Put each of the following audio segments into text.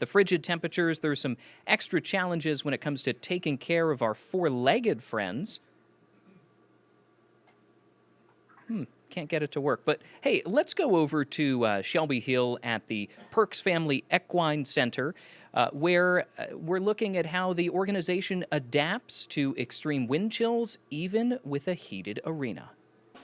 the frigid temperatures, there's some extra challenges when it comes to taking care of our four-legged friends. Can't get it to work. But hey, let's go over to Shelby Hill at the Perks Family Equine Center, where we're looking at how the organization adapts to extreme wind chills, even with a heated arena.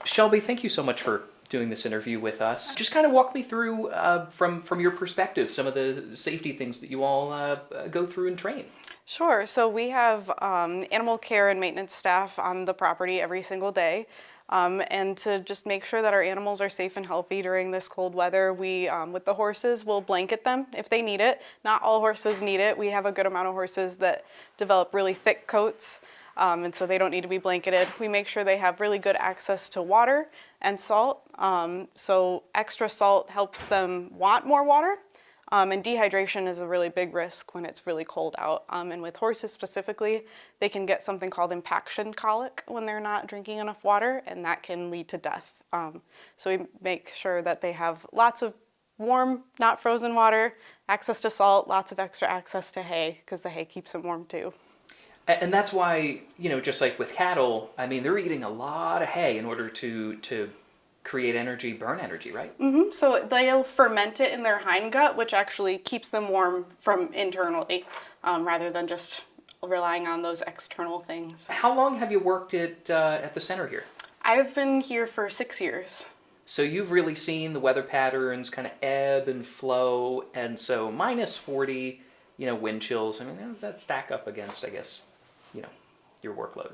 Shelby, thank you so much for doing this interview with us. Just kind of walk me through, from your perspective, some of the safety things that you all go through and train. Sure. So we have animal care and maintenance staff on the property every single day. And to just make sure that our animals are safe and healthy during this cold weather, we, with the horses, will blanket them if they need it. Not all horses need it. We have a good amount of horses that develop really thick coats, and so they don't need to be blanketed. We make sure they have really good access to water and salt. So extra salt helps them want more water. And dehydration is a really big risk when it's really cold out. And with horses specifically, they can get something called impaction colic when they're not drinking enough water, and that can lead to death. So we make sure that they have lots of warm, not frozen water, access to salt, lots of extra access to hay, because the hay keeps them warm too. And that's why, just like with cattle, I mean, they're eating a lot of hay in order to create energy, burn energy, right? So they'll ferment it in their hindgut, which actually keeps them warm from internally, rather than just relying on those external things. How long have you worked at the center here? I've been here for 6 years. So you've really seen the weather patterns kind of ebb and flow, and so minus 40, wind chills. I mean, how does that stack up against, I guess, your workload?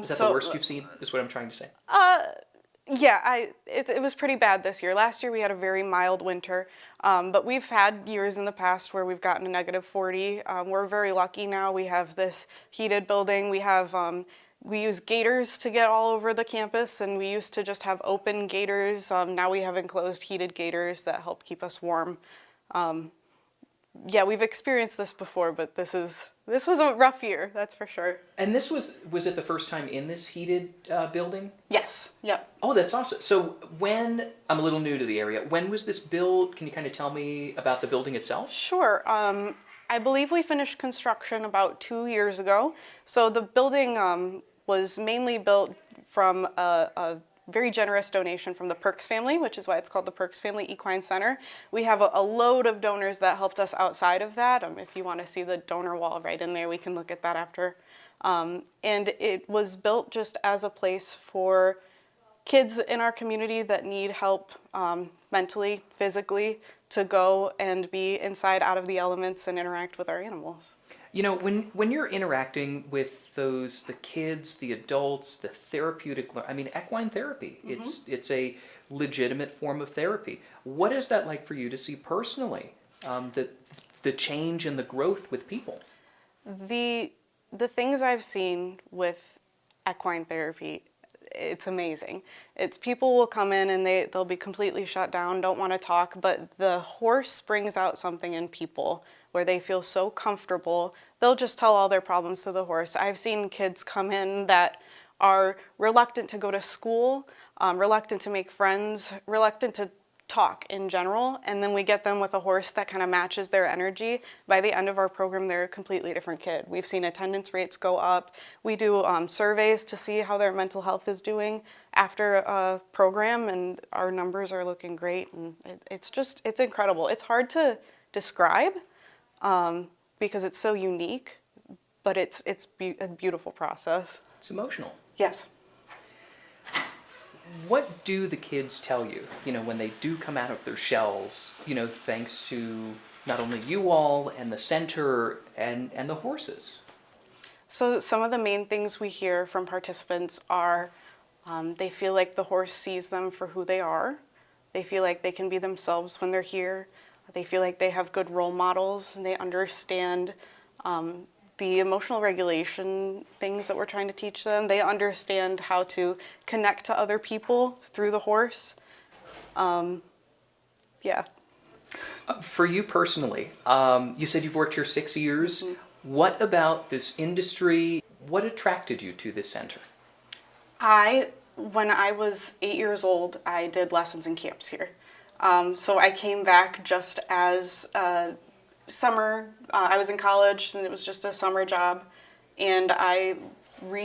Is that the worst you've seen, is what I'm trying to say? Yeah, it was pretty bad this year. Last year we had a very mild winter, but we've had years in the past where we've gotten a negative 40. We're very lucky now. We have this heated building. We use gators to get all over the campus, and we used to just have open gators. Now we have enclosed heated gators that help keep us warm. Yeah, we've experienced this before, but this was a rough year, that's for sure. And this was it the first time in this heated building? Yes, yep. Oh, that's awesome. So I'm a little new to the area, when was this built? Can you kind of tell me about the building itself? Sure. I believe we finished construction about 2 years ago. So the building was mainly built from a very generous donation from the Perks family, which is why it's called the Perks Family Equine Center. We have a load of donors that helped us outside of that. If you want to see the donor wall right in there, we can look at that after. And it was built just as a place for kids in our community that need help mentally, physically, to go and be inside, out of the elements, and interact with our animals. When you're interacting with the kids, the adults, the therapeutic, equine therapy, it's a legitimate form of therapy. What is that like for you to see personally, the change and the growth with people? The things I've seen with equine therapy, it's amazing. It's people will come in and they'll be completely shut down, don't want to talk, but the horse brings out something in people where they feel so comfortable. They'll just tell all their problems to the horse. I've seen kids come in that are reluctant to go to school, reluctant to make friends, reluctant to talk in general, and then we get them with a horse that kind of matches their energy. By the end of our program, they're a completely different kid. We've seen attendance rates go up. We do surveys to see how their mental health is doing after a program, and our numbers are looking great, and it's incredible. It's hard to describe because it's so unique, but it's a beautiful process. It's emotional. Yes. What do the kids tell you, when they do come out of their shells, thanks to not only you all and the center and the horses? So some of the main things we hear from participants are they feel like the horse sees them for who they are. They feel like they can be themselves when they're here. They feel like they have good role models, and they understand the emotional regulation things that we're trying to teach them. They understand how to connect to other people through the horse. Yeah. For you personally, you said you've worked here 6 years. Mm-hmm. What about this industry, what attracted you to this center? When I was 8 years old, I did lessons in camps here. So I came back just as summer, I was in college and it was just a summer job, and I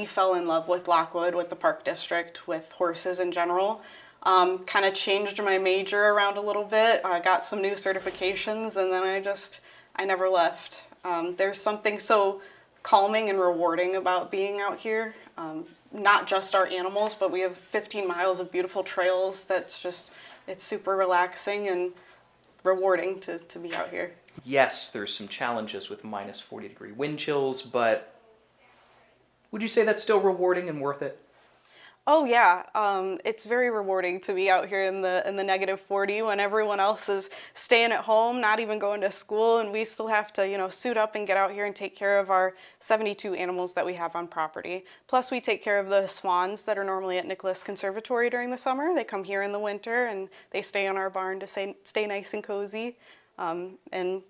fell in love with Lockwood, with the park district, with horses in general. Kind of changed my major around a little bit. I got some new certifications, and then I never left. There's something so calming and rewarding about being out here. Not just our animals, but we have 15 miles of beautiful trails. It's super relaxing and rewarding to be out here. Yes, there's some challenges with minus 40-degree wind chills, but would you say that's still rewarding and worth it? Oh yeah, it's very rewarding to be out here in the negative 40 when everyone else is staying at home, not even going to school, and we still have to, suit up and get out here and take care of our 72 animals that we have on property. Plus, we take care of the swans that are normally at Nicholas Conservatory during the summer. They come here in the winter and they stay in our barn to stay nice and cozy. And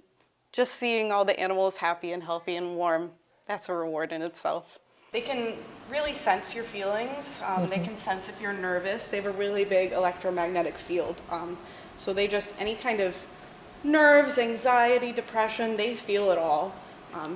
just seeing all the animals happy and healthy and warm, that's a reward in itself. They can really sense your feelings. They can sense if you're nervous. They have a really big electromagnetic field. So any kind of nerves, anxiety, depression, they feel it all.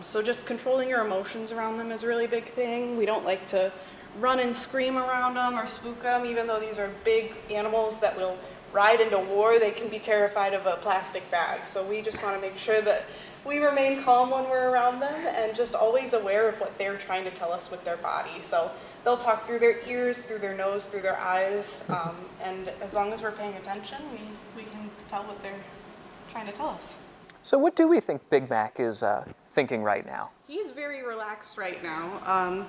So just controlling your emotions around them is a really big thing. We don't like to run and scream around them or spook them, even though these are big animals that will ride into war. They can be terrified of a plastic bag. So we just want to make sure that we remain calm when we're around them and just always aware of what they're trying to tell us with their body. So they'll talk through their ears, through their nose, through their eyes, and as long as we're paying attention, we can tell what they're trying to tell us. So what do we think Big Mac is thinking right now? He's very relaxed right now.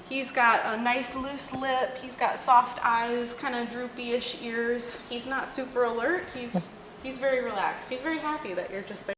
He's got a nice loose lip, he's got soft eyes, kind of droopy-ish ears. He's not super alert, he's very relaxed. He's very happy that you're just there.